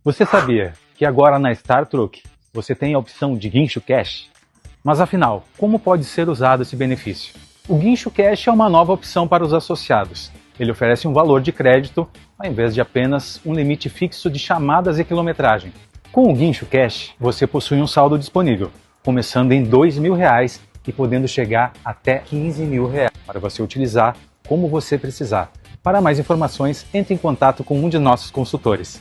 Você sabia que agora na Star Truck você tem a opção de Guincho Cash? Mas afinal, como pode ser usado esse benefício? O Guincho Cash é uma nova opção para os associados. Ele oferece um valor de crédito ao invés de apenas um limite fixo de chamadas e quilometragem. Com o Guincho Cash, você possui um saldo disponível, começando em R$ 2.000 e podendo chegar até R$ 15.000 para você utilizar como você precisar. Para mais informações, entre em contato com um de nossos consultores.